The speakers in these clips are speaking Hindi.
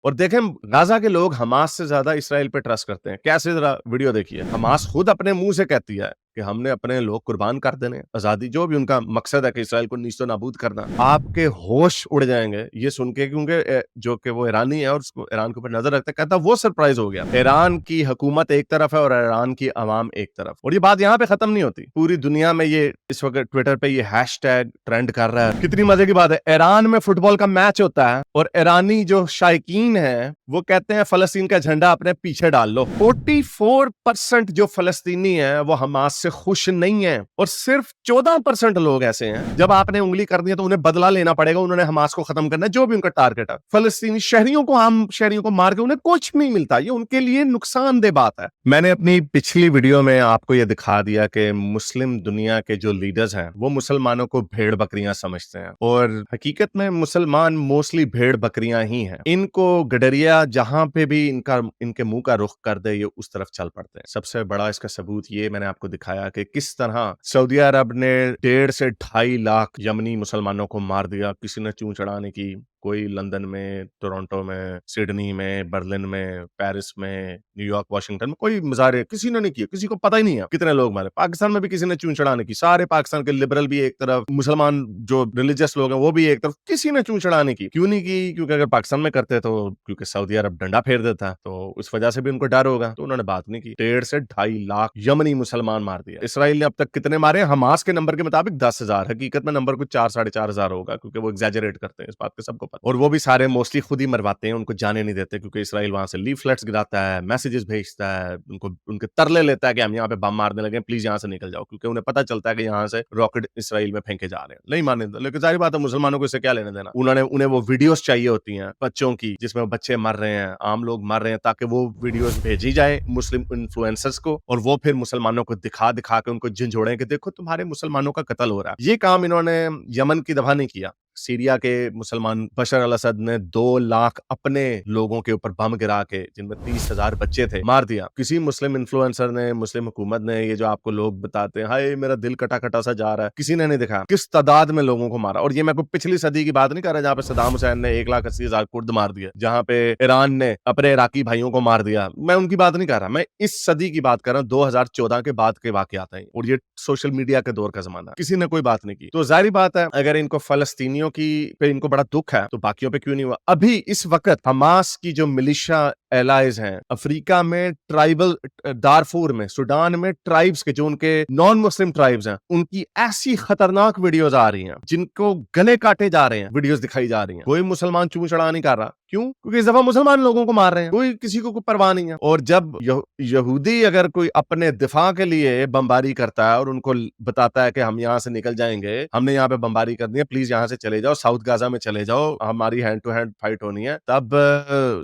और देखें, गाजा के लोग हमास से ज्यादा इसराइल पे ट्रस्ट करते हैं। कैसे, जरा वीडियो देखिए। हमास खुद अपने मुंह से कहती है कि हमने अपने लोग कुर्बान कर देने, आजादी, जो भी उनका मकसद है कि इसराइल को नीस्तो नाबूद करना। आपके होश उड़ जाएंगे ये सुन के, क्योंकि जो कि वो ईरानी है और उसको ईरान के ऊपर नजर रखता है, कहता वो सरप्राइज हो गया। ईरान की हुकूमत एक तरफ है और ईरान की अवाम एक तरफ। और ये बात यहाँ पे खत्म नहीं होती, पूरी दुनिया में ये इस वक्त ट्विटर पे ये हैशटैग ट्रेंड कर रहा है। कितनी मजे की बात है, ईरान में फुटबॉल का मैच होता है और ईरानी जो शायकीन है वो कहते हैं फलस्तीन का झंडा अपने पीछे डाल लो। 44% जो फलस्तीनी है वो हमास से खुश नहीं है और सिर्फ 14% लोग ऐसे हैं जब आपने उंगली कर दी है तो उन्हें बदला लेना पड़ेगा, उन्होंने हमास को खत्म करना है, जो भी उनका टारगेट है। फलस्तीनी शहरियों को, आम शहरियों को मार के उन्हें कुछ नहीं मिलता, ये उनके लिए नुकसानदेह बात है। मैंने अपनी पिछली वीडियो में आपको यह दिखा दिया कि मुस्लिम दुनिया के जो लीडर्स हैं वो मुसलमानों को भेड़ बकरियां समझते हैं और हकीकत में मुसलमान मोस्टली भेड़ बकरियां ही हैं। इनको गडरिया जहां पे भी इनके मुंह का रुख कर दे ये उस तरफ चल पड़ते हैं। सबसे बड़ा इसका सबूत ये मैंने आपको दिखाया कि किस तरह सऊदी अरब ने 1.5 से 2.5 लाख यमनी मुसलमानों को मार दिया, किसी ने चूं चढ़ाने की। कोई लंदन में, टोरंटो में, सिडनी में, बर्लिन में, पेरिस में, न्यूयॉर्क, वाशिंगटन में कोई मुजाहरे किसी ने नहीं किए, किसी को पता ही नहीं है कितने लोग मारे। पाकिस्तान में भी किसी ने चूं चढ़ाने की, सारे पाकिस्तान के लिबरल भी एक तरफ, मुसलमान जो रिलीजियस लोग हैं वो भी एक तरफ, किसी ने चूं चढ़ाने की। क्यों नहीं की? क्योंकि अगर पाकिस्तान में करते तो क्योंकि सऊदी अरब डंडा फेर देता, तो उस वजह से भी उनको डर होगा, तो उन्होंने बात नहीं की। 1.5 से 2.5 लाख यमनी मुसलमान मार दिया। इसराइल ने अब तक कितने मारे? हमास के नंबर के मुताबिक 10,000, हकीकत में नंबर कुछ 4 साढ़े 4 हजार होगा, क्योंकि वो एग्जैजरेट करते हैं, इस बात का सबको पता। और वो भी सारे मोस्टली खुद ही मरवाते हैं, उनको जाने नहीं देते, क्योंकि इसराइल वहां से लीफलेट्स गिराता है, मैसेजेस भेजता है, उनको उनके तरले लेता है कि हम यहाँ पे बम मारने लगे, प्लीज यहाँ से निकल जाओ, क्योंकि उन्हें पता चलता है कि यहाँ से रॉकेट इसराइल में फेंके जा रहे हैं। नहीं मानने देते, लेकिन सारी बात है मुसलमानों को इससे क्या लेने देना। उन्हें वो वीडियोस चाहिए होती हैं बच्चों की जिसमें बच्चे मर रहे हैं, आम लोग मर रहे हैं, ताकि वो वीडियोस भेजी जाए मुस्लिम इन्फ्लुएंसर्स को और वो फिर मुसलमानों को दिखा दिखा के उनको झंझोड़े कि देखो तुम्हारे मुसलमानों का कत्ल हो रहा है। ये काम इन्होंने यमन की दफा नहीं किया। सीरिया के मुसलमान बशर अल असद ने 2 लाख अपने लोगों के ऊपर बम गिरा के, जिनमें 30,000 बच्चे थे, मार दिया। किसी मुस्लिम इन्फ्लुएंसर ने, मुस्लिम हुकूमत ने, ये जो आपको लोग बताते हैं हाय मेरा दिल कटा कटा सा जा रहा है, किसी ने नहीं दिखाया किस तादाद में लोगों को मारा। और ये मैं कोई पिछली सदी की बात नहीं कर रहा जहां पे सदाम हुसैन ने 1,80,000 कुर्द मार दिया, जहां पे ईरान ने अपने इराकी भाइयों को मार दिया। मैं उनकी बात नहीं कर रहा, मैं इस सदी की बात कर रहा हूं, 2014 के बाद के वाकयात हैं और ये सोशल मीडिया के दौर का जमाना। किसी ने कोई बात नहीं की, तो जाहिर बात है अगर इनको फलस्तीनियों की पे इनको बड़ा दुख है तो बाकियों पे क्यों नहीं हुआ? अभी इस वक्त हमास की जो मिलिशिया एलाइज हैं अफ्रीका में, ट्राइबल दारफूर में, सुडान में, ट्राइब्स के जो उनके नॉन मुस्लिम ट्राइब्स हैं, उनकी ऐसी खतरनाक वीडियोस आ रही हैं जिनको गले काटे जा रहे हैं, वीडियोस दिखाई जा रही हैं। कोई मुसलमान चूं चढ़ा नहीं कर रहा। क्यों? क्योंकि इस दफा मुसलमान लोगों को मार रहे हैं, कोई किसी को परवाह नहीं है। और जब यहूदी अगर कोई अपने दिफा के लिए बमबारी करता है और उनको बताता है कि हम यहाँ से निकल जाएंगे, हमने यहाँ पे बमबारी करनी है, प्लीज यहाँ से चले जाओ, साउथ गाजा में चले जाओ, हमारी हैंड टू हैंड फाइट होनी है, तब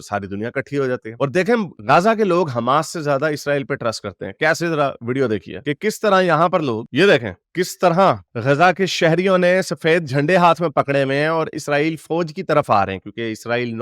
सारी दुनिया इकट्ठी हो जाती है। और देखें, गाजा के लोग हमास से ज्यादा इसराइल पे ट्रस्ट करते हैं। कैसे, जरा वीडियो देखिए कि किस तरह यहाँ पर लोग, ये देखें किस तरह गजा के शहरियों ने सफेद झंडे हाथ में पकड़े हुए हैं और इसराइल फौज की तरफ आ रहे हैं, क्योंकि इसराइल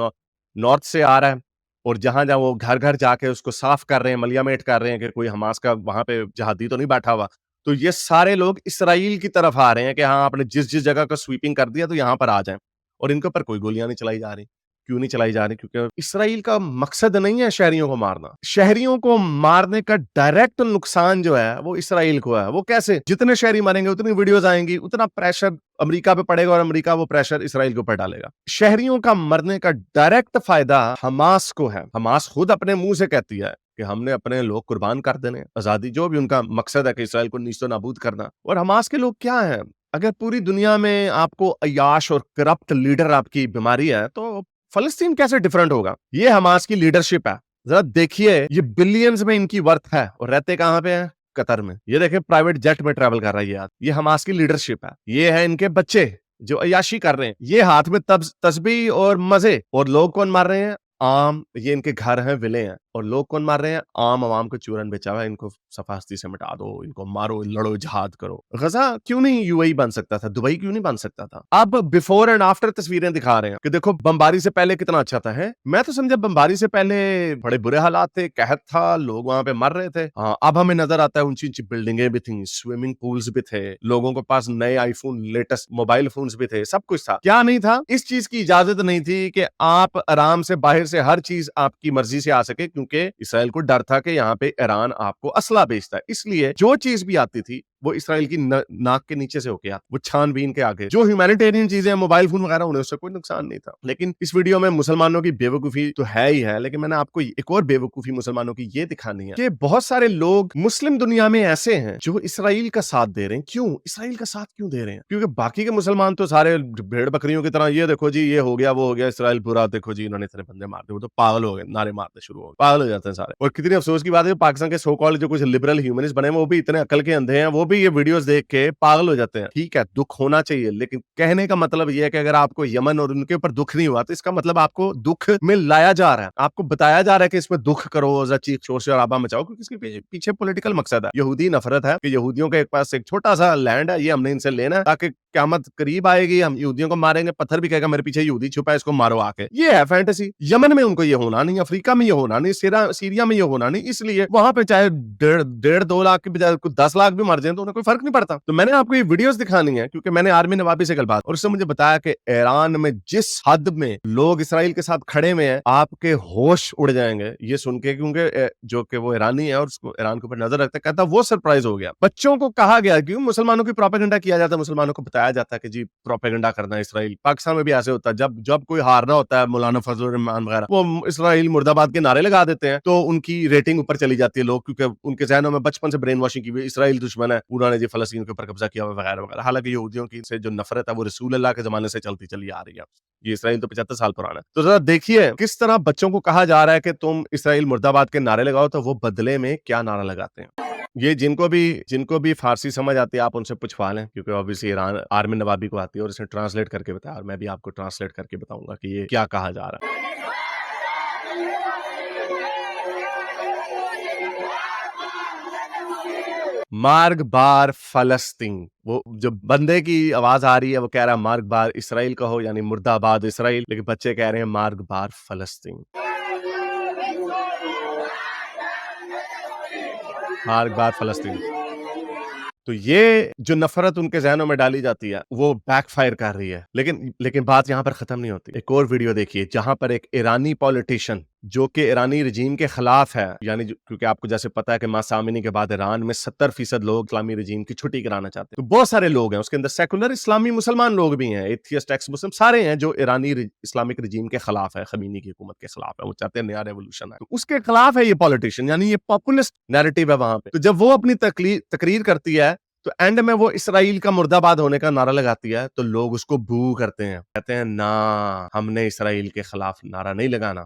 नॉर्थ से आ रहा है और जहां जहां वो घर घर जाके उसको साफ कर रहे हैं, मलियामेट कर रहे हैं कि कोई हमास का वहां पे जहादी तो नहीं बैठा हुआ। तो ये सारे लोग इसराइल की तरफ आ रहे हैं कि हाँ, आपने जिस जिस जगह का स्वीपिंग कर दिया तो यहां पर आ जाएं, और इनके ऊपर कोई गोलियां नहीं चलाई जा रही। क्यों नहीं चलाई जा रही? क्योंकि इसराइल का मकसद नहीं है शहरियों को मारना। शहरियों को मारने का डायरेक्ट नुकसान जो है वो इसराइल को है। वो कैसे? जितने शहरी मरेंगे उतनी वीडियोस आएंगी, उतना प्रेशर अमेरिका पे पड़ेगा और अमेरिका वो प्रेशर इसराइल के ऊपर डालेगा। शहरियों का मरने का डायरेक्ट फायदा हमास को है। हमास खुद अपने मुंह से कहती है कि हमने अपने लोग कुर्बान कर देने, आजादी, जो भी उनका मकसद है कि इसराइल को नीस्तो नाबूद करना। और हमास के लोग क्या है? अगर पूरी दुनिया में आपको अय्याश और करप्ट लीडर आपकी बीमारी है तो फलस्तीन कैसे डिफरेंट होगा? ये हमास की लीडरशिप है। जरा देखिए, ये बिलियंस में इनकी वर्थ है और रहते कहां पे हैं? कतर में। ये देखें प्राइवेट जेट में ट्रैवल कर रहा है ये आदमी। ये हमास की लीडरशिप है। ये है इनके बच्चे जो अय्याशी कर रहे हैं। ये हाथ में तस्बीह और मजे। और लोग कौन मार रहे हैं? आम। ये इनके घर हैं, विले हैं, और लोग कौन मार रहे हैं? आम आवाम को चूरन बेचा हुआ है। इनको सफास्ती से मिटा दो, इनको मारो, लड़ो, जिहाद करो। गजा क्यों नहीं यूएई बन सकता था? दुबई क्यों नहीं बन सकता था? अब बिफोर एंड आफ्टर तस्वीरें दिखा रहे हैं कि देखो बमबारी से पहले कितना अच्छा था। है, मैं तो समझा बमबारी से पहले बड़े बुरे हालात थे, कहत था, लोग वहां पे मर रहे थे। हाँ, अब हमें नजर आता है ऊंची ऊंची बिल्डिंगें भी थी, स्विमिंग पूल्स भी थे, लोगों के पास नए आईफोन, लेटेस्ट मोबाइल फोन्स भी थे, सब कुछ था। क्या नहीं था? इस चीज की इजाजत नहीं थी कि आप आराम से बाहर बाहर से हर चीज आपकी मर्जी से आ सके, क्योंकि इसराइल को डर था कि यहाँ पे ईरान आपको असला बेचता है। इसलिए जो चीज भी आती थी वो इसराइल की नाक के नीचे से होके आती, वो छानबीन के आगे। जो ह्यूमैनिटेरियन चीजें, मोबाइल फोन वगैरह, उन्हें उससे कोई नुकसान नहीं था। लेकिन इस वीडियो में मुसलमानों की बेवकूफी तो है ही है, लेकिन मैंने आपको एक और बेवकूफी मुसलमानों की ये दिखानी है कि बहुत सारे लोग मुस्लिम दुनिया में ऐसे हैं जो इसराइल का साथ दे रहे हैं। क्यों इसराइल का साथ क्यों दे रहे हैं? क्योंकि बाकी के मुसलमान तो सारे भेड़ बकरियों की तरह, ये देखो जी ये हो गया वो हो गया, इसराइल पूरा देखो जी इन्होंने इतने बंदे मार दिए, वो तो पागल हो गए, नारे मारने शुरू हो गए, पागल हो जाते हैं सारे। और कितनी अफसोस की बात है, पाकिस्तान के सो कॉल्ड जो कुछ लिबरल ह्यूमनिस्ट बने, वो भी इतने अकल के अंधे हैं, वो भी ये वीडियोस देख के पागल हो जाते हैं। ठीक है, दुख होना चाहिए, लेकिन कहने का मतलब ये है कि अगर आपको यमन और उनके ऊपर दुख नहीं हुआ तो इसका मतलब आपको दुख में लाया जा रहा है, आपको बताया जा रहा है कि इसमें दुख करो, चीख शोर शराबा मचाओ, क्योंकि इसके पीछे पॉलिटिकल मकसद है। यहूदी नफरत है कि यहूदियों के पास एक छोटा सा लैंड है, ये हमने इनसे लेना है ताकि क़यामत करीब आएगी, हम यहूदियों को मारेंगे, पत्थर भी कहेगा मेरे पीछे यहूदी छुपा है, इसको मारो आके। ये है फैंटेसी। यमन में उनको ये होना नहीं, अफ्रीका में ये होना नहीं, सीरिया में ये होना नहीं, इसलिए वहां पे चाहे 1.5-2 लाख के बजाय 10 लाख भी मर जाए तो उन्हें कोई फर्क नहीं पड़ता। तो मैंने आपको ये वीडियोस दिखानी है क्योंकि मैंने आर्मी नवाबी से कल बात, और उसने मुझे बताया कि ईरान में जिस हद में लोग इसराइल के साथ खड़े में हैं, आपके होश उड़ जाएंगे ये सुन के, क्योंकि जो कि वो ईरानी है और उसको ईरान के ऊपर नजर रखता है। कहता वो सरप्राइज हो गया। बच्चों को कहा गया, क्यों मुसलमानों की प्रोपेगेंडा किया जाता है, मुसलमानों को बताया जाता है कि जी प्रोपेगेंडा करना है इसराइल। पाकिस्तान में भी ऐसे होता है, जब कोई हारना होता है, मौलाना फजल रहमान वगैरह, वो इसराइल मुर्दाबाद के नारे लगा देते हैं, तो उनकी रेटिंग ऊपर चली जाती है, लोग, क्योंकि उनके जहनों में बचपन से ब्रेन वॉशिंग की हुई, इसराइल दुश्मन है, उन्होंने जी फलस्तीन के ऊपर कब्जा किया हुआ वगैरह वगैरह। हालांकि यहूदियों की से जो नफरत है वो रसूल अल्लाह के जमाने से चलती चली आ रही है। ये इसराइल तो 75 साल पुराना है। तो जरा देखिए किस तरह बच्चों को कहा जा रहा है कि तुम इसराइल मुर्दाबाद के नारे लगाओ, तो वो बदले में क्या नारा लगाते हैं। ये जिनको भी फारसी समझ आती है आप उनसे पूछवा लें, क्योंकि ऑब्वियसली ईरान आर्मी नवाबी को आती है और इसने ट्रांसलेट करके बताया, और मैं भी आपको ट्रांसलेट करके बताऊंगा कि ये क्या कहा जा रहा है। मार्ग बार फलस्तीन, वो जो बंदे की आवाज आ रही है वो कह रहा है मार्ग बार इसराइल कहो, यानी मुर्दाबाद इसराइल, लेकिन बच्चे कह रहे हैं मार्ग बार फलस्तीन, मार्ग बार फलस्तीन। तो ये जो नफरत उनके जहनों में डाली जाती है वो बैकफायर कर रही है। लेकिन बात यहाँ पर खत्म नहीं होती। एक और वीडियो देखिए जहां पर एक ईरानी पॉलिटिशियन जो कि ईरानी रजीम के खिलाफ है, यानी क्योंकि आपको जैसे पता है कि मासामिनी के बाद ईरान में 70% लोग इस्लामी रजीम की छुट्टी कराना चाहते हैं। तो बहुत सारे लोग हैं, उसके अंदर सेकुलर इस्लामी मुसलमान लोग भी हैं, एथियस्ट एक्स मुस्लिम सारे हैं, जो ईरानी इस्लामिक रजीम के खिलाफ है, खमीनी की हुकूमत के खिलाफ है, वो चाहते हैं नया रेवोल्यूशन है। तो उसके खिलाफ है ये पॉलिटिशियन, यानी ये पॉपुलिस्ट नैरेटिव है वहां पे। तो जब वो अपनी तकरीर करती है तो एंड में वो इसराइल का मुर्दाबाद होने का नारा लगाती है, तो लोग उसको बू करते हैं, कहते हैं ना, हमने इसराइल के खिलाफ नारा नहीं लगाना।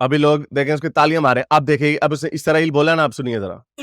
अभी लोग देखें उसकी तालियां मारे, आप देखिए अब उसने इसराइल बोला ना, आप सुनिए जरा।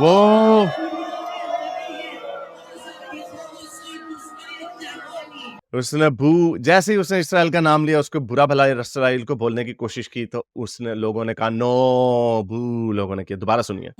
वो उसने जैसे ही उसने इसराइल का नाम लिया, उसको बुरा भला इसराइल को बोलने की कोशिश की, तो उसने लोगों ने कहा नो, बू लोगों ने किया। दोबारा सुनिए।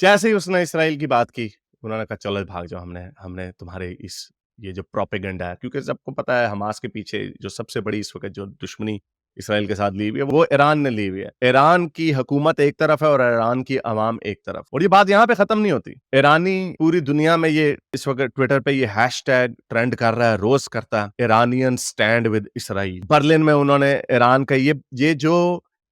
जैसे ही उसने इसराइल की बात की, उन्होंने कहा चलो भाग जाओ, हमने तुम्हारे ये जो प्रोपेगेंडा है, क्योंकि सबको पता है हमास के पीछे जो सबसे बड़ी इस वक्त जो दुश्मनी इसराइल के साथ ली हुई है वो ईरान ने ली हुई है। ईरान की हुकूमत एक तरफ है और ईरान की अवाम एक तरफ, और ये बात यहाँ पे खत्म नहीं होती। ईरानी पूरी दुनिया में ये इस वक्त ट्विटर पे ये हैशटैग ट्रेंड कर रहा है, रोज करता है, Iranian stand with Israel. Berlin में उन्होंने ईरान का ये जो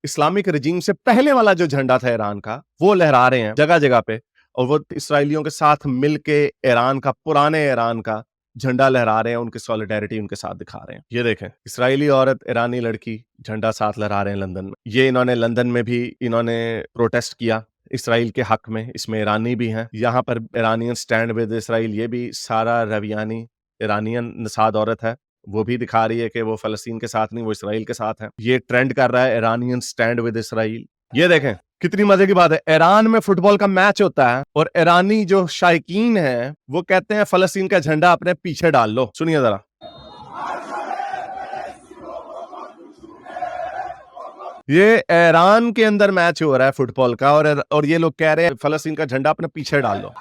इस्लामिक रजीम से पहले वाला जो झंडा था ईरान का, वो लहरा रहे हैं जगह जगह पे, और वो इसराइलियों के साथ मिलके ईरान का, पुराने ईरान का झंडा लहरा रहे हैं, उनकी सॉलिडारिटी उनके साथ दिखा रहे हैं। ये देखें, इसराइली औरत, ईरानी लड़की झंडा साथ लहरा रहे हैं लंदन में। ये इन्होंने लंदन में भी इन्होंने प्रोटेस्ट किया इसराइल के हक में, इसमें ईरानी भी हैं। यहाँ पर ईरानियन स्टैंड विद इसराइल, ये भी सारा रवियानी ईरानियन नसाद औरत है, वो भी दिखा रही है कि वो फलस्तीन के साथ नहीं, वो इसराइल के साथ है। ये ट्रेंड कर रहा है ईरानियन स्टैंड विद इसराइल। ये देखें, कितनी मजे की बात है, ईरान में फुटबॉल का मैच होता है और ईरानी जो शायकीन है वो कहते हैं फलस्तीन का झंडा अपने पीछे डाल लो। सुनिए जरा। ये ईरान के अंदर मैच हो रहा है फुटबॉल का और ये लोग कह रहे हैं फलस्तीन का झंडा अपने पीछे डाल लो।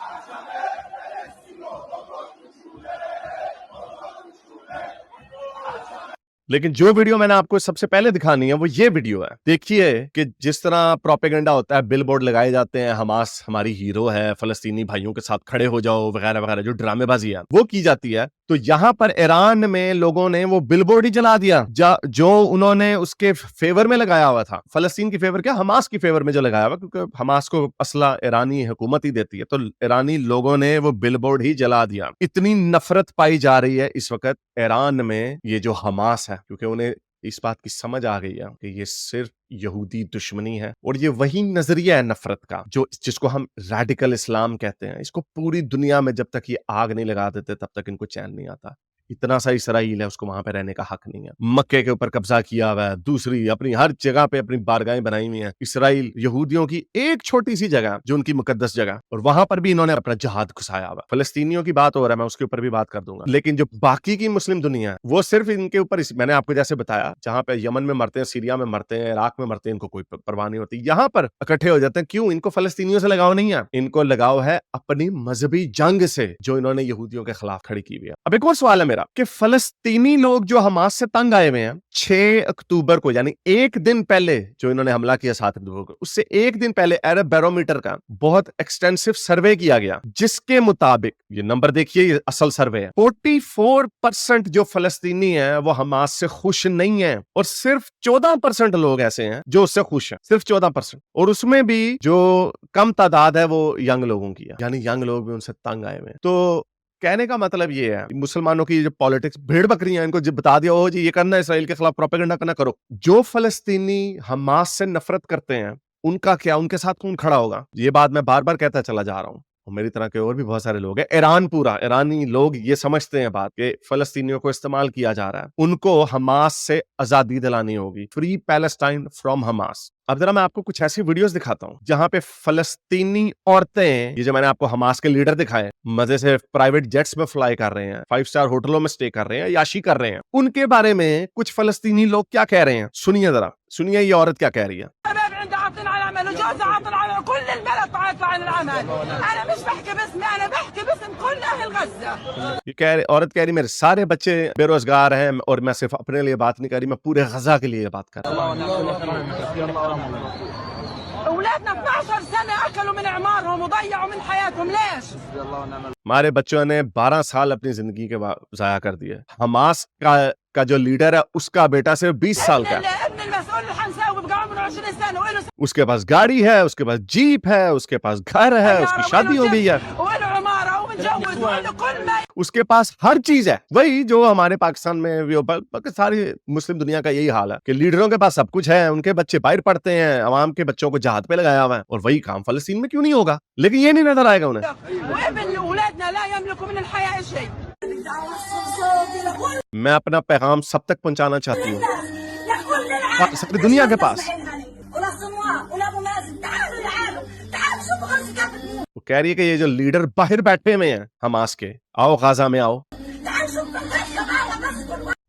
लेकिन जो वीडियो मैंने आपको सबसे पहले दिखानी है वो ये वीडियो है। देखिए कि जिस तरह प्रोपेगेंडा होता है, बिलबोर्ड लगाए जाते हैं, हमास हमारी हीरो है, फलस्तीनी भाइयों के साथ खड़े हो जाओ वगैरह वगैरह, जो ड्रामेबाजी है वो की जाती है। तो यहाँ पर ईरान में लोगों ने वो बिलबोर्ड ही जला दिया जो उन्होंने उसके फेवर में लगाया हुआ था। फलस्तीन की फेवर क्या, हमास की फेवर में जो लगाया हुआ, क्योंकि हमास को असला ईरानी हुकूमत ही देती है। तो ईरानी लोगों ने वो बिलबोर्ड ही जला दिया। इतनी नफरत पाई जा रही है इस वक्त ईरान में ये जो हमास है, क्योंकि उन्हें इस बात की समझ आ गई है कि ये सिर्फ यहूदी दुश्मनी है और ये वही नजरिया है नफरत का जिसको हम रेडिकल इस्लाम कहते हैं। इसको पूरी दुनिया में जब तक ये आग नहीं लगा देते तब तक इनको चैन नहीं आता। इतना सा इसराइल है, उसको वहां पे रहने का हक नहीं है। मक्के के ऊपर कब्जा किया हुआ है, दूसरी अपनी हर जगह पे अपनी बारगाहें बनाई हुई हैं। इसराइल यहूदियों की एक छोटी सी जगह जो उनकी मुकद्दस जगह, और वहां पर भी इन्होंने अपना जहाद घुसाया हुआ। फलस्तीनियों की बात हो रहा है, मैं उसके ऊपर भी बात कर दूंगा। लेकिन जो बाकी की मुस्लिम दुनिया है वो सिर्फ इनके ऊपर, मैंने आपको जैसे बताया, जहां पे यमन में मरते हैं, सीरिया में मरते हैं, इराक में मरते हैं, इनको कोई परवाह नहीं होती। यहाँ पर इकट्ठे हो जाते हैं। क्यों? इनको फलस्तीनियों से लगाव नहीं है, इनको लगाव है अपनी मजहबी जंग से जो इन्होंने यहूदियों के खिलाफ खड़ी की हुई है। अब एक और सवाल है मेरा कि फलस्तीनी लोग जो हमास से तंग आए हुए हैं, 6 अक्टूबर को यानी एक दिन पहले जो इन्होंने हमला किया 7 अक्टूबर को, उससे एक दिन पहले अरब बैरोमीटर का बहुत एक्सटेंसिव सर्वे किया गया, जिसके मुताबिक ये नंबर देखिए, ये असल सर्वे है, 44% जो फलस्तीनी है वो हमास से खुश नहीं है और सिर्फ 14% लोग ऐसे हैं जो उससे खुश हैं, सिर्फ 14%। और उसमें भी जो कम तादाद है वो यंग लोगों की है, यानी यंग लोग भी उनसे तंग आए हुए हैं। तो कहने का मतलब ये है, मुसलमानों की जो पॉलिटिक्स भेड़ बकरियां, इनको जब बता दिया हो जी ये करना है, इसराइल के खिलाफ प्रोपेगेंडा करना, करो। जो फलस्तीनी हमास से नफरत करते हैं उनका क्या, उनके साथ कौन खड़ा होगा? ये बात मैं बार बार कहता चला जा रहा हूं, और मेरी तरह के और भी बहुत सारे लोग हैं। ईरान, पूरा ईरानी लोग ये समझते हैं बात कि फलस्तीनियों को इस्तेमाल किया जा रहा है, उनको हमास से आजादी दिलानी होगी, फ्री पैलेस्टाइन फ्रॉम हमास। अब जरा मैं आपको कुछ ऐसी वीडियोस दिखाता हूं जहां पे फलस्तीनी औरतें, ये जो मैंने आपको हमास के लीडर दिखाए, मजे से प्राइवेट जेट्स में फ्लाई कर रहे हैं, 5 स्टार होटलों में स्टे कर रहे हैं, याशी कर रहे हैं, उनके बारे में कुछ फलस्तीनी लोग क्या कह रहे हैं। सुनिए जरा, सुनिए ये औरत क्या कह रही है। ये औरत कह रही मेरे सारे बच्चे बेरोजगार हैं और मैं सिर्फ अपने लिए बात नहीं कर रही, मैं पूरे गजा के लिए बात कर रहा हूं। हमारे बच्चों ने 12 साल अपनी जिंदगी के जाया कर दिए। हमास का जो लीडर है उसका बेटा सिर्फ 20 साल का है, उसके पास गाड़ी है, उसके पास जीप है, उसके पास घर है, उसकी शादी हो गई है, उसके पास हर चीज है। वही जो हमारे पाकिस्तान में सारी मुस्लिम दुनिया का यही हाल है कि लीडरों के पास सब कुछ है, उनके बच्चे बाहर पढ़ते हैं, अवाम के बच्चों को जहाज पे लगाया हुआ है, और वही काम फलस्तीन में क्यों नहीं होगा? लेकिन ये नहीं नजर आएगा उन्हें। मैं अपना पैगाम सब तक पहुंचाना चाहती हूँ, सारी दुनिया के पास। वो कह रही है कि ये जो लीडर बाहर बैठे हुए हैं हमास के, आओ गाजा में आओ,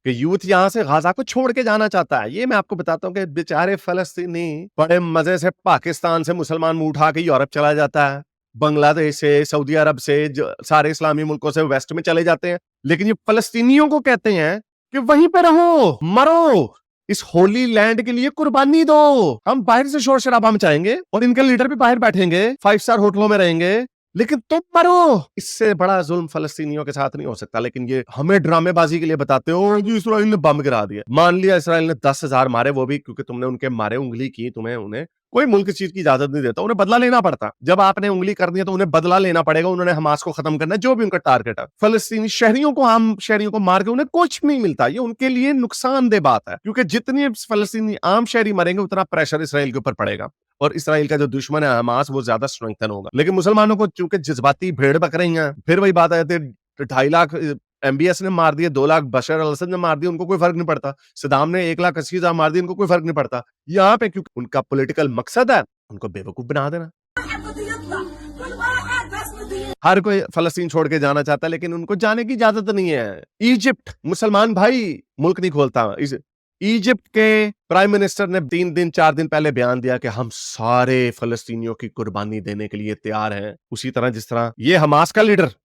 कि यूथ यहां से गाजा को छोड़ के जाना चाहता है। ये मैं आपको बताता हूँ कि बेचारे फलस्तीनी बड़े मजे से पाकिस्तान से मुसलमान मुंह उठा के यूरोप चला जाता है, बांग्लादेश से, सऊदी अरब से, सारे इस्लामी मुल्कों से वेस्ट में चले जाते हैं। लेकिन ये फलस्तीनियों को कहते हैं कि वहीं पे रहो, मरो, इस होली लैंड के लिए कुर्बानी दो। हम बाहर से शोर शराबा मचाएंगे और इनके लीडर भी बाहर बैठेंगे, 5 स्टार होटलों में रहेंगे, लेकिन तुम मरो। इससे बड़ा जुल्म फलस्तीनियों के साथ नहीं हो सकता। लेकिन ये हमें ड्रामेबाजी के लिए बताते हो जी इसराइल ने बम गिरा दिया। मान लिया इसराइल ने 10,000 मारे, वो भी क्योंकि तुमने उनके मारे उंगली की, उन्हें कोई मुल्क इस चीज की इजाजत नहीं देता, उन्हें बदला लेना पड़ता। जब आपने उंगली कर दी है तो उन्हें बदला लेना पड़ेगा, उन्होंने हमास को खत्म करना है, जो भी उनका टारगेट है। फलस्तीनी शहरियों को, आम शहरियों को मार के उन्हें कुछ नहीं मिलता, ये उनके लिए नुकसानदेह बात है, क्योंकि जितने फलस्तीनी आम शहरी मरेंगे उतना प्रेशर इसराइल के ऊपर पड़ेगा और इसराइल का जो दुश्मन है हमास वो ज्यादा स्ट्रेंथन होगा। लेकिन मुसलमानों को चूंकि जज्बाती भेड़ बकरे हैं, फिर वही बात आ जाती है, 2.5 लाख MBS ने मार दिए, 2 लाख बशर अल असद ने मार दिए, उनको कोई फर्क नहीं पड़ता। सदाम ने 1,80,000 मार दिए, उनको कोई फर्क नहीं पड़ता। यहाँ पे क्योंकि उनका पॉलिटिकल मकसद है उनको बेवकूफ बना देना। हर कोई फलस्तीन छोड़ के जाना चाहता है, लेकिन उनको जाने की इजाजत नहीं है। इजिप्ट, मुसलमान भाई मुल्क नहीं खोलता। इजिप्ट के प्राइम मिनिस्टर ने 3 दिन 4 दिन पहले बयान दिया कि हम सारे फलस्तीनियों की कुर्बानी देने के लिए तैयार हैं, उसी तरह जिस तरह ये हमास का लीडर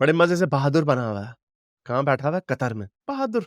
बड़े मजे से बहादुर बना हुआ है, कहाँ बैठा हुआ है? कतर में। बहादुर।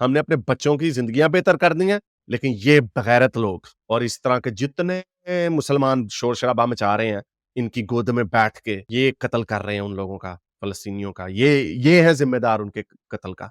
हमने अपने बच्चों की जिंदगियां बेहतर कर दी हैं। लेकिन ये बगैरत लोग और इस तरह के जितने मुसलमान शोर शराबा मचा रहे हैं, इनकी गोद में बैठ के ये कत्ल कर रहे हैं उन लोगों का, फलस्तीनियों का, ये है जिम्मेदार उनके कत्ल का।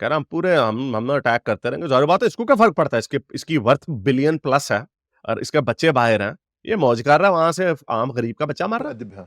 कह रहा हम पूरे हम अटैक करते रहेंगे। जाहिर बात है, इसको क्या फर्क पड़ता है? इसकी वर्थ बिलियन प्लस है और इसके बच्चे बाहर हैं, ये मौज कर रहा है, वहां से आम गरीब का बच्चा मार रहा है।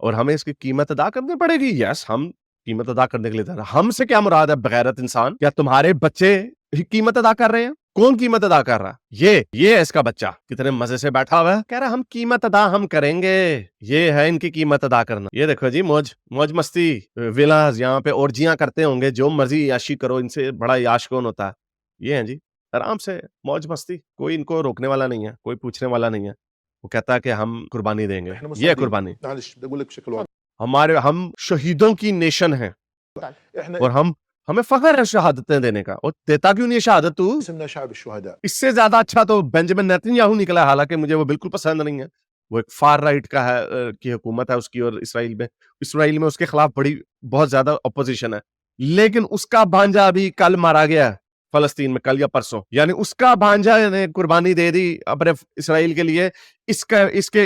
और हमें इसकी कीमत अदा करनी पड़ेगी। यस, हम कीमत अदा करने के लिए तैयार हैं। हमसे क्या मुराद है बगैरत इंसान? क्या तुम्हारे बच्चे ही कीमत अदा कर रहे हैं? कौन कीमत अदा कर रहा है? ये है इसका बच्चा, कितने मजे से बैठा हुआ है, कह रहा हम कीमत अदा हम करेंगे। ये है इनकी कीमत अदा करना। ये देखो जी, मौज मस्ती, विलास, यहाँ पे orgiयां करते होंगे, जो मर्जी याशी करो, इनसे बड़ा याश कौन होता है? ये है जी, आराम से मौज मस्ती, कोई इनको रोकने वाला नहीं है, कोई पूछने वाला नहीं है। वो कहता है कि हम कुर्बानी देंगे। ये कुर्बानी हम शहीदों की नेशन है और हमें फख्र है शहादतें देने का। और देता क्यों नहीं है शहादत तू? इससे ज्यादा अच्छा तो बेंजामिन नेतन्याहू निकला, हालांकि मुझे वो बिल्कुल पसंद नहीं है। वो एक फार राइट का है की हुकूमत है उसकी, और इसराइल में उसके खिलाफ बहुत ज्यादा अपोजिशन है। लेकिन उसका भांजा अभी कल मारा गया है फलस्तीन में, कल या परसों, यानी उसका भांजा ने कुर्बानी दे दी अपने इसराइल के लिए।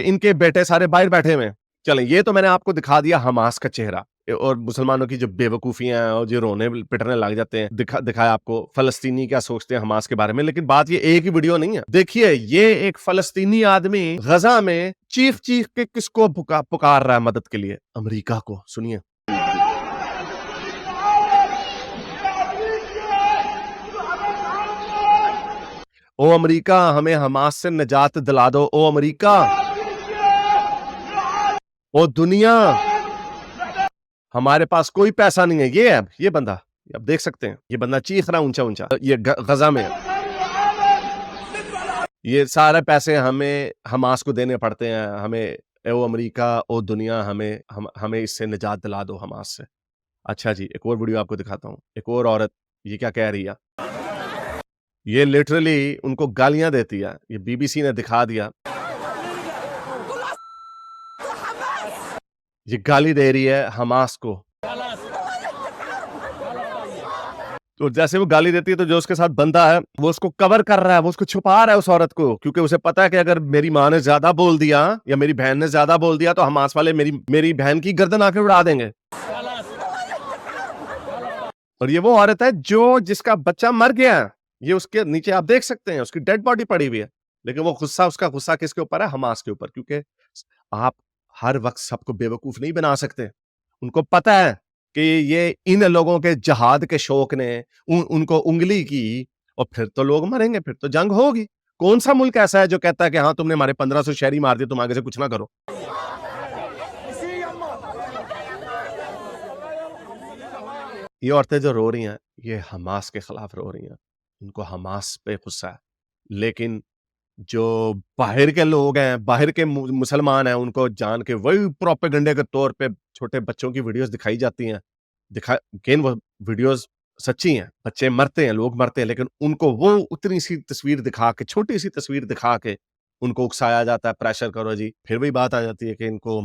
इनके बेटे सारे बाहर बैठे हुए। चलें, ये तो मैंने आपको दिखा दिया हमास का चेहरा और मुसलमानों की जो बेवकूफियां हैं और जो रोने पिटने लग जाते हैं। दिखाया आपको फलस्तीनी क्या सोचते हैं हमास के बारे में। लेकिन बात ये एक ही वीडियो नहीं है। देखिए, ये एक फलस्तीनी आदमी गजा में चीख के किसको पुकार रहा है मदद के लिए? अमेरिका को। सुनिए। ओ अमेरिका, हमें हमास से निजात दिला दो। ओ अमेरिका, ओ दुनिया, हमारे पास कोई पैसा नहीं है। ये बंदा, आप देख सकते हैं, ये बंदा चीख रहा ऊंचा ऊंचा। ये गजा में ये सारे पैसे हमें हमास को देने पड़ते हैं। हमें, ओ अमेरिका, ओ दुनिया, हमें इससे निजात दिला दो हमास से। अच्छा जी, एक और वीडियो आपको दिखाता हूँ। एक और औरत ये क्या कह रही है, ये लिटरली उनको गालियां देती है। ये BBC ने दिखा दिया, ये गाली दे रही है हमास को। तो जैसे वो गाली देती है तो जो उसके साथ बंदा है वो उसको कवर कर रहा है, वो उसको छुपा रहा है उस औरत को, क्योंकि उसे पता है कि अगर मेरी माँ ने ज्यादा बोल दिया या मेरी बहन ने ज्यादा बोल दिया तो हमास वाले मेरी बहन की गर्दन आके उड़ा देंगे। और ये वो औरत है जिसका बच्चा मर गया है। ये उसके नीचे आप देख सकते हैं, उसकी डेड बॉडी पड़ी हुई है। लेकिन वो उसका गुस्सा किसके ऊपर है? हमास के ऊपर। क्योंकि आप हर वक्त सबको बेवकूफ नहीं बना सकते। उनको पता है कि ये इन लोगों के जहाद के शौक ने उनको उंगली की, और फिर तो लोग मरेंगे, फिर तो जंग होगी। कौन सा मुल्क ऐसा है जो कहता है कि हाँ तुमने हमारे 1500 शहरी मार दिए, तुम आगे से कुछ ना करो? ये औरतें जो रो रही हैं, ये हमास के खिलाफ रो रही हैं। इनको हमास पे गुस्सा है। लेकिन जो बाहर के लोग हैं, बाहर के मुसलमान हैं, उनको जान के वही प्रोपेगेंडे के तौर पे छोटे बच्चों की वीडियोस दिखाई जाती हैं। वो वीडियोस सच्ची हैं, बच्चे मरते हैं, लोग मरते हैं, लेकिन उनको वो उतनी सी तस्वीर दिखा के, छोटी सी तस्वीर दिखा के उनको उकसाया जाता है, प्रेशर करो जी। फिर वही बात आ जाती है कि इनको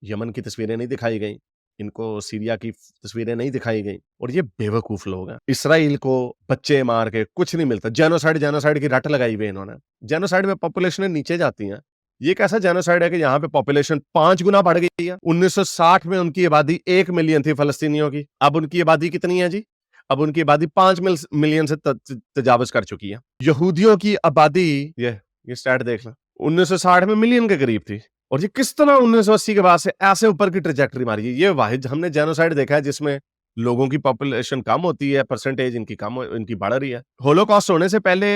यमन की तस्वीरें नहीं दिखाई गई, इनको सीरिया की तस्वीरें नहीं दिखाई गई। और ये बेवकूफ लोग हैं। इसराइल को बच्चे मार के कुछ नहीं मिलता। जेनोसाइड की रट लगाई हुई इन्होंने। जेनोसाइड में पॉपुलेशन नीचे जाती है, ये कैसा जेनोसाइड है कि यहाँ पे पॉपुलेशन 5 गुना बढ़ गई है। 1960 में उनकी आबादी 1 मिलियन थी फलस्तीनियों की, अब उनकी आबादी कितनी है जी? अब उनकी आबादी 5 मिलियन से तजावज कर चुकी है। यहूदियों की आबादी ये स्टैट देख लो, 1960 में मिलियन के करीब थी, और ये किस तरह 1980 के बाद से ऐसे ऊपर की ट्रेजेक्टरी मारी है। ये वाहिद हमने जेनोसाइड देखा है जिसमें लोगों की पॉपुलेशन कम होती है, परसेंटेज इनकी बढ़ रही है। होलोकॉस्ट होने से पहले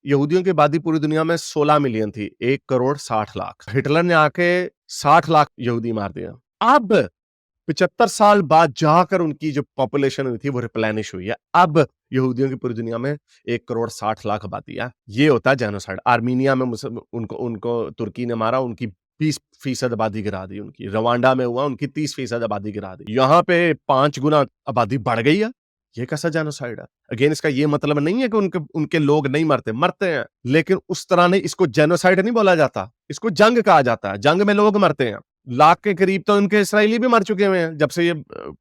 यहूदियों की आबादी पूरी दुनिया में 16 मिलियन थी, 1 करोड़ 60 लाख। हिटलर ने आके 60 लाख यहूदी मार दिया। अब 75 साल बाद जाकर उनकी जो पॉपुलेशन हुई थी वो रिप्लेनिश हुई है। अब यहूदियों की पूरी दुनिया में 1 करोड़ 60 लाख आबादी है। ये होता है जेनोसाइड। आर्मीनिया में उनको तुर्की ने मारा, उनकी 20% आबादी गिरा दी। उनकी रवांडा में हुआ, उनकी 30% आबादी गिरा दी। यहाँ पे 5 गुना आबादी बढ़ गई है। ये कैसा जेनोसाइड है? अगेन, इसका ये मतलब नहीं है कि उनके लोग नहीं मरते हैं, लेकिन उस तरह नहीं, इसको जेनोसाइड नहीं बोला जाता, इसको जंग कहा जाता है। जंग में लोग मरते हैं। लाख के करीब तो उनके इसराइली भी मर चुके हुए हैं जब से ये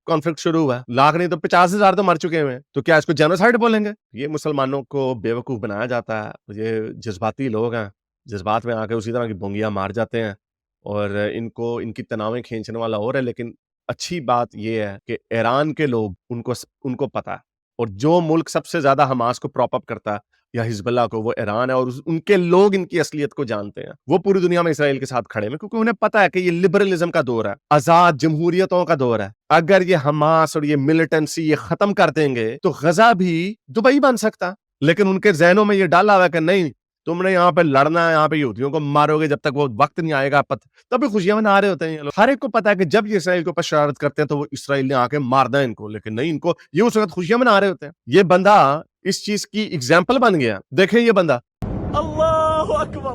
कॉन्फ्लिक्ट शुरू हुआ है। लाख नहीं तो 50,000 तो मर चुके हुए हैं। तो क्या इसको जेनोसाइड बोलेंगे? ये मुसलमानों को बेवकूफ बनाया जाता है। ये जज्बाती लोग हैं, जज्बात में आके उसी तरह की बोंगियां मार जाते हैं, और इनकी तनावें खींचने वाला और है। लेकिन अच्छी बात यह है कि ईरान के लोग उनको पता है, और जो मुल्क सबसे ज्यादा हमास को प्रॉप अप करता है या हिजबुल्लाह को, वो ईरान है, और उनके लोग इनकी असलियत को जानते हैं। वो पूरी दुनिया में इसराइल के साथ खड़े हैं क्योंकि उन्हें पता है कि ये लिबरलिज्म का दौर है, आजाद जमहूरियतों का दौर है। अगर ये हमास और ये मिलिटेंसी ये खत्म कर देंगे तो गजा भी दुबई बन सकता। लेकिन उनके जहनों में ये डाला हुआ है कि नहीं, तुमने यहाँ पे लड़ना है, यहाँ पे यहूदियों को मारोगे, जब तक वो वक्त नहीं आएगा तभी खुशियां मना रहे होते हैं ये लोग। हर एक को पता है कि जब ये इसराइल के ऊपर शरारत करते हैं तो वो इसराइल ने आके मारना है इनको, लेकिन नहीं, इनको ये उस वक्त खुशियां मना रहे होते हैं। ये बंदा इस चीज की एग्जाम्पल बन गया। देखें ये बंदा, अल्लाह अकबर,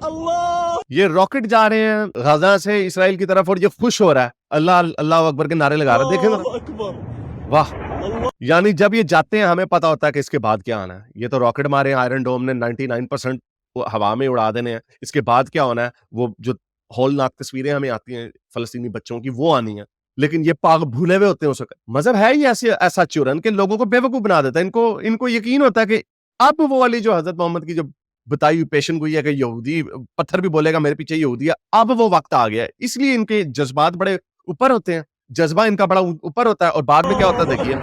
अल्लाह, ये रॉकेट जा रहे हैं गजा से इसराइल की तरफ और ये खुश हो रहा है, अल्लाह अल्लाह अकबर के नारे लगा रहा है। देखें, वाह। यानी जब ये जाते हैं हमें पता होता है कि इसके बाद क्या आना है। ये तो रॉकेट मारे आयरन डोम ने 99% हवा में उड़ा देने हैं। इसके बाद क्या होना है, वो जो हौलनाक तस्वीरें हमें आती हैं फलस्तीनी बच्चों की, वो आनी है। लेकिन ये पाग भूले हुए होते हैं उस वक्त। मजहब है ही ऐसा चुरन के लोगों को बेवकूफ बना देता है। इनको यकीन होता है कि अब वो वाली जो हजरत मोहम्मद की जो बताई हुई पेशन गोई है कि यहूदी पत्थर भी बोलेगा मेरे पीछे यहूदी है, अब वो वक्त आ गया है। इसलिए इनके जज्बात बड़े ऊपर होते हैं, जज्बा इनका बड़ा ऊपर होता है। और बाद में क्या होता है देखिए,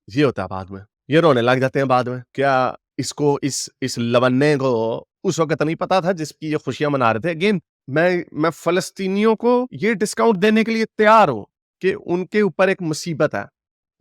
ये होता है बाद में, ये रोने लग जाते हैं बाद में। क्या इसको इस लवन्ने को उस वक्त नहीं पता था जिसकी ये खुशियां मना रहे थे? अगेन, मैं फलस्तीनियों को ये डिस्काउंट देने के लिए तैयार हूं कि उनके ऊपर एक मुसीबत है,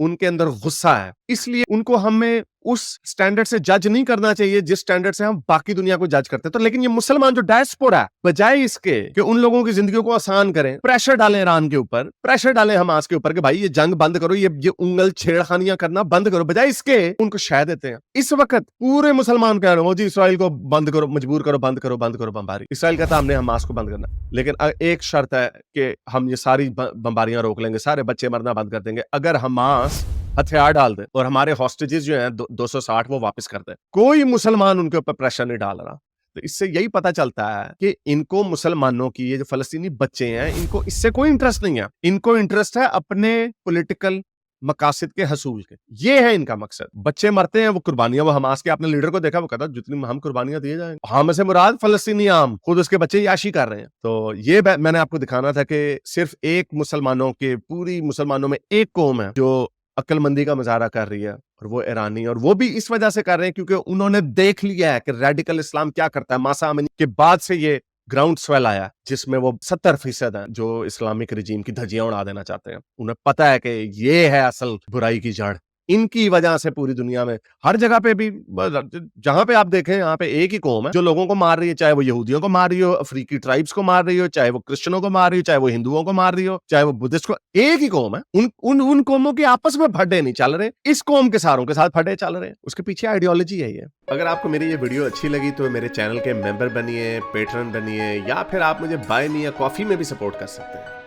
उनके अंदर गुस्सा है, इसलिए उनको हमें उस स्टैंडर्ड से जज नहीं करना चाहिए जिस स्टैंडर्ड से हम बाकी दुनिया को जज करते हैं। तो लेकिन ये मुसलमान जो डायस्पोरा है, बजाय इसके कि उन लोगों की जिंदगी को आसान करें, प्रेशर डालें ईरान के ऊपर, प्रेशर डालें हमास के ऊपर कि भाई ये जंग बंद करो, ये उंगल छेड़खानियां करना बंद करो, बजाय इसके उनको शह देते हैं। इस वक्त पूरे मुसलमान कह रहे हो जी इसराइल को बंद करो, मजबूर करो, बंद करो बमबारी। इसराइल कहता है हमने हमास को बंद करना, लेकिन एक शर्त है कि हम ये सारी बमबारियां रोक लेंगे, सारे बच्चे मरना बंद कर देंगे अगर हमास हथियार डाल दे और हमारे हॉस्टेजेस जो हैं 260 वो वापस कर दे। कोई मुसलमान उनके ऊपर प्रेशर नहीं डाल रहा। तो इससे यही पता चलता है कि इनको मुसलमानों की, ये जो फलस्तीनी बच्चे हैं, इनको इससे कोई इंटरेस्ट नहीं है। इनको इंटरेस्ट है अपने पॉलिटिकल मकासद के हसूल के। ये है इनका मकसद। बच्चे मरते हैं, वो कुर्बानियां, वो हमास के आपने लीडर को देखा, वो कहता जितनी हम कुर्बानियां दिए जाएंगे, हम से मुराद फलस्तीनी आम, खुद उसके बच्चे याशी कर रहे हैं। तो ये मैंने आपको दिखाना था कि सिर्फ एक मुसलमानों के, पूरी मुसलमानों में एक कौम है जो अक्लमंदी का मुजाहरा कर रही है, और वो ईरानी, और वो भी इस वजह से कर रहे हैं क्योंकि उन्होंने देख लिया है कि रेडिकल इस्लाम क्या करता है। मासा अमनी के बाद से ये ग्राउंड स्वेल आया जिसमें वो 70% है जो इस्लामिक रिजीम की धज्जियां उड़ा देना चाहते हैं। उन्हें पता है कि ये है असल बुराई की जड़। इनकी वजह से पूरी दुनिया में हर जगह पे भी, जहां पे आप देखें, यहाँ पे एक ही कौम है जो लोगों को मार रही है, चाहे वो यहूदियों को मार रही हो, अफ्रीकी ट्राइब्स को मार रही हो, चाहे वो क्रिश्चियनों को मार रही हो, चाहे वो हिंदुओं को मार रही हो, चाहे वो बुद्धिस्ट को। एक ही कौम है। उन कौमों के आपस में फड्डे नहीं चल रहे, इस कौम के सारों के साथ फड्डे चल रहे हैं। उसके पीछे आइडियोलॉजी है ये। अगर आपको मेरी ये वीडियो अच्छी लगी तो मेरे चैनल के मेंबर बनिए, पेट्रन बनिए, या फिर आप मुझे बाय मी या कॉफी में भी सपोर्ट कर सकते हैं।